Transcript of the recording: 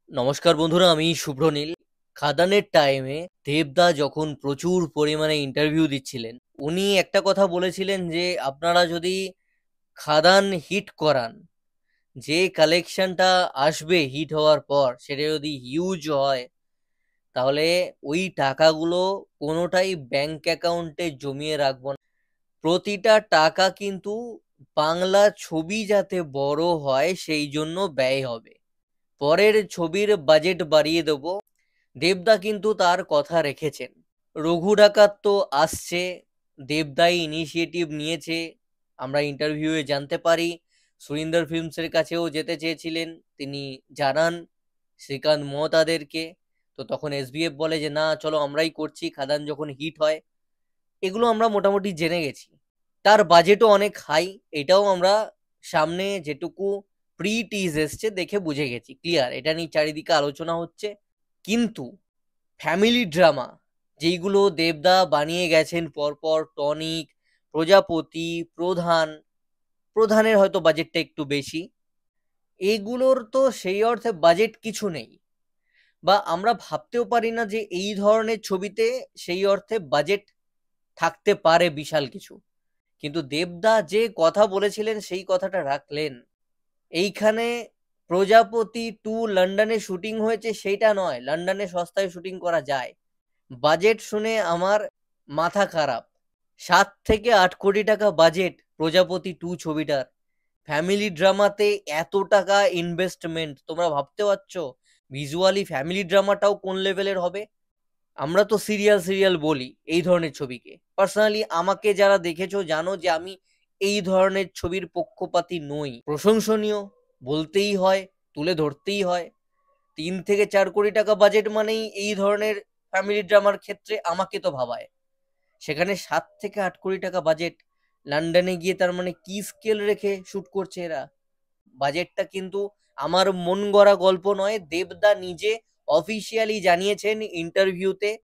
নমস্কার বন্ধুরা, আমি শুভ্রনীল। খাদানের টাইমে দেবদা যখন প্রচুর পরিমাণে ইন্টারভিউ দিচ্ছিলেন, উনি একটা কথা বলেছিলেন যে আপনারা যদি খাদান হিট করান, যে কালেকশনটা আসবে হিট হওয়ার পর সেটা যদি হিউজ হয়, তাহলে ওই টাকাগুলো কোনোটাই ব্যাংক অ্যাকাউন্টে জমিয়ে রাখবো না। প্রতিটা টাকা কিন্তু বাংলা ছবি যাতে বড় হয় সেই জন্য ব্যয় হবে। পরের ছবির বাজেট বাড়িয়ে দেবো। দেবদা কিন্তু তার কথা রেখেছেন। রঘু ডাকাত তো আসছে, দেবদাই ইনিশিয়েটিভ নিয়েছে। আমরা ইন্টারভিউয়ে জানতে পারি সুরিন্দর ফিল্মসের কাছেও যেতে চেয়েছিলেন, তিনি জানান শ্রীকান্ত মহতাদেরকে। তো তখন এসবিএফ বলে যে না, চলো আমরাই করছি খাদান যখন হিট হয়। এগুলো আমরা মোটামুটি জেনে গেছি। তার বাজেটও অনেক হাই, এটাও আমরা সামনে যেটুকু প্রি টিজ এসছে দেখে বুঝে গেছি, ক্লিয়ার। এটা নিয়ে চারিদিকে আলোচনা হচ্ছে। কিন্তু ফ্যামিলি ড্রামা যেইগুলো দেবদা বানিয়ে গেছেন পরপর, টনিক, প্রজাপতি, প্রধান, প্রধানের হয়তো বাজেটটা একটু বেশি, এগুলোর তো সেই অর্থে বাজেট কিছু নেই, বা আমরা ভাবতেও পারি না যে এই ধরনের ছবিতে সেই অর্থে বাজেট থাকতে পারে বিশাল কিছু। কিন্তু দেবদা যে কথা বলেছিলেন সেই কথাটা রাখলেন। এইখানে প্রজাপতি 2 লন্ডনে শুটিং হয়েছে সেইটা নয়, লন্ডনে সস্তায় শুটিং করা যায়। বাজেট শুনে আমার মাথা খারাপ। 7 থেকে 8 কোটি টাকা বাজেট প্রজাপতি 2 ছবিটার। ফ্যামিলি ড্রামাতে এত টাকা ইনভেস্টমেন্ট, তোমরা ভাবতে পারছো ভিজুয়ালি ফ্যামিলি ড্রামাটাও কোন লেভেলের হবে? আমরা তো সিরিয়াল সিরিয়াল বলি এই ধরনের ছবিকে। পার্সোনালি আমাকে যারা দেখেছো জানো যে আমি এই ধরনের ছবির পক্ষপাতী নই। প্রশংসনীয় বলতেই হয়, তুলে ধরতেই হয়। 3 থেকে 4 কোটি টাকা বাজেট মানেই এই ধরনের ফ্যামিলি ড্রামার ক্ষেত্রে আমাকে তো ভাবায়। সেখানে 7 থেকে 8 কোটি টাকা বাজেট, লন্ডনে গিয়ে তার মানে কি স্কেল রেখে শুট করছে এরা? বাজেটটা কিন্তু আমার মন গড়া গল্প নয়, দেবদা নিজে অফিসিয়ালি জানিয়েছেন ইন্টারভিউতে।